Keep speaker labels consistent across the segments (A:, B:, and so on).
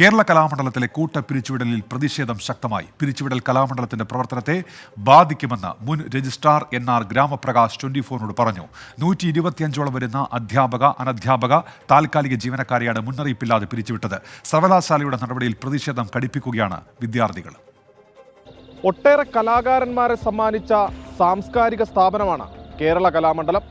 A: കേരള കലാമണ്ഡലത്തിലെ പിരിച്ചുവിടലിൽ പ്രതിഷേധം ശക്തമായി. പിരിച്ചുവിടൽ കലാമണ്ഡലത്തിന്റെ പ്രവർത്തനത്തെ ബാധിക്കുമെന്ന് മുൻ രജിസ്ട്രാർ NR ഗ്രാമപ്രകാശ് 24നോട് പറഞ്ഞു. 125ഓളം വരുന്ന അധ്യാപക, അനധ്യാപക, താൽക്കാലിക ജീവനക്കാരെയാണ് മുന്നറിയിപ്പില്ലാതെ പിരിച്ചുവിട്ടത്. സർവകലാശാലയുടെ നടപടിയിൽ പ്രതിഷേധം കടുപ്പിക്കുകയാണ് വിദ്യാർത്ഥികൾ.
B: ഒട്ടേറെ കലാകാരന്മാരെ സമ്മാനിച്ച സാംസ്കാരിക സ്ഥാപനമാണ് കേരള കലാമണ്ഡലം.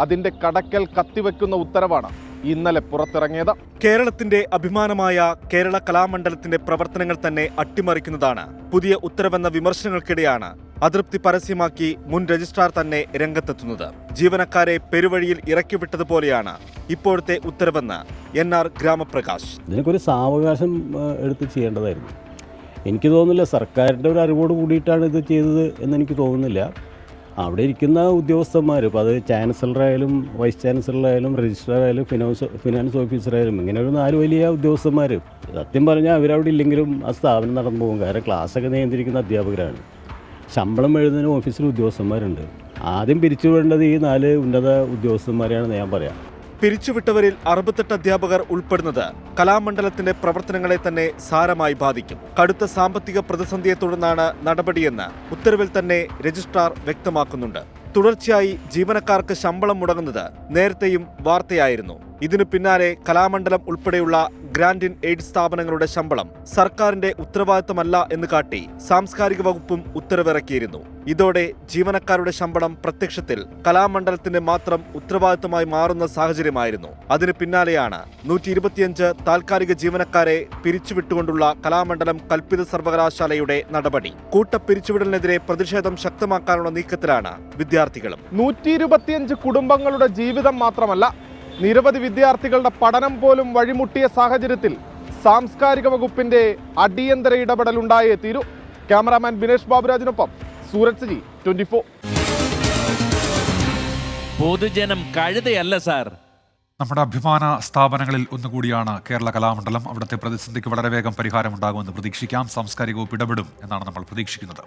B: അതിന്റെ കടക്കൽ കത്തിവെക്കുന്ന ഉത്തരവാണ് ഇന്നലെ പുറത്തിറങ്ങിയത്. കേരളത്തിന്റെ അഭിമാനമായ കേരള കലാമണ്ഡലത്തിന്റെ പ്രവർത്തനങ്ങൾ തന്നെ അട്ടിമറിക്കുന്നതാണ് പുതിയ ഉത്തരവെന്ന വിമർശനങ്ങൾക്കിടെയാണ് അതൃപ്തി പരസ്യമാക്കി മുൻ രജിസ്ട്രാർ തന്നെ രംഗത്തെത്തുന്നത്. ജീവനക്കാരെ പെരുവഴിയിൽ ഇറക്കിവിട്ടതുപോലെയാണ് ഇപ്പോഴത്തെ ഉത്തരവെന്ന് NR ഗ്രാമപ്രകാശ്.
C: ഇതിനൊരു സാവകാശം എടുത്ത് ചെയ്യേണ്ടതായിരുന്നു. എനിക്ക് തോന്നുന്നില്ല സർക്കാരിൻ്റെ ഒരു അറിവോട് കൂടിയിട്ടാണ് ഇത് ചെയ്തത് എന്നെനിക്ക് തോന്നുന്നില്ല. അവിടെ ഇരിക്കുന്ന ഉദ്യോഗസ്ഥന്മാർ, ഇപ്പോൾ അത് ചാൻസലറായാലും വൈസ് ചാൻസലറായാലും രജിസ്ട്രാറായാലും ഫിനാൻസ് ഓഫീസറായാലും ഇങ്ങനെ ഒരു 4 വലിയ ഉദ്യോഗസ്ഥന്മാർ, സത്യം പറഞ്ഞാൽ അവരവിടെ ഇല്ലെങ്കിലും ആ സ്ഥാപനം നടന്നു പോകും. കാരണം ക്ലാസ്സൊക്കെ നിയന്ത്രിക്കുന്ന അധ്യാപകരാണ്. ശമ്പളം എഴുതുന്നതിന് ഓഫീസിൽ ഉദ്യോഗസ്ഥന്മാരുണ്ട്. ആദ്യം പിരിച്ചുവിടേണ്ടത് ഈ 4 ഉന്നത ഉദ്യോഗസ്ഥന്മാരെയാണെന്ന് ഞാൻ പറയാം.
B: പിരിച്ചുവിട്ടവരിൽ 68 അധ്യാപകർ ഉൾപ്പെടുന്നത് കലാമണ്ഡലത്തിന്റെ പ്രവർത്തനങ്ങളെ തന്നെ സാരമായി ബാധിക്കും. കടുത്ത സാമ്പത്തിക പ്രതിസന്ധിയെ തുടർന്നാണ് നടപടിയെന്ന് ഉത്തരവിൽ തന്നെ രജിസ്ട്രാർ വ്യക്തമാക്കുന്നുണ്ട്. തുടർച്ചയായി ജീവനക്കാർക്ക് ശമ്പളം മുടങ്ങുന്നത് നേരത്തെയും വാർത്തയായിരുന്നു. ഇതിനു പിന്നാലെ കലാമണ്ഡലം ഉൾപ്പെടെയുള്ള ഗ്രാന്റ് ഇൻ എയ്ഡ് സ്ഥാപനങ്ങളുടെ ശമ്പളം സർക്കാരിന്റെ ഉത്തരവാദിത്തമല്ല എന്ന് കാട്ടി സാംസ്കാരിക വകുപ്പും ഉത്തരവിറക്കിയിരുന്നു. ഇതോടെ ജീവനക്കാരുടെ ശമ്പളം പ്രത്യക്ഷത്തിൽ കലാമണ്ഡലത്തിന്റെ മാത്രം ഉത്തരവാദിത്തമായി മാറുന്ന സാഹചര്യമായിരുന്നു. അതിന് പിന്നാലെയാണ് 125 താൽക്കാലിക ജീവനക്കാരെ പിരിച്ചുവിട്ടുകൊണ്ടുള്ള കലാമണ്ഡലം കൽപ്പിത സർവകലാശാലയുടെ നടപടി. പിരിച്ചുവിടലിനെതിരെ പ്രതിഷേധം ശക്തമാക്കാനുള്ള നീക്കത്തിലാണ് വിദ്യാർത്ഥികളും. 125 കുടുംബങ്ങളുടെ ജീവിതം മാത്രമല്ല, നിരവധി വിദ്യാർത്ഥികളുടെ പഠനം പോലും വഴിമുട്ടിയ സാഹചര്യത്തിൽ സാംസ്കാരിക വകുപ്പിന്റെ അടിയന്തര ഇടപെടൽ ഉണ്ടായേ തീരൂ. ക്യാമറാമാൻ ബിനേഷ് ബാബുരാജിനൊപ്പം സൂരജ് സജി, 24.
D: പൊതുജനം കഴുതയല്ല സാർ.
A: നമ്മുടെ അഭിമാന സ്ഥാപനങ്ങളിൽ ഒന്നുകൂടിയാണ് കേരള കലാമണ്ഡലം. അവിടുത്തെ പ്രതിസന്ധിക്ക് വളരെ വേഗം പരിഹാരമുണ്ടാകുമെന്ന് പ്രതീക്ഷിക്കാം. സാംസ്കാരിക വകുപ്പ് ഇടപെടും എന്നാണ് നമ്മൾ പ്രതീക്ഷിക്കുന്നത്.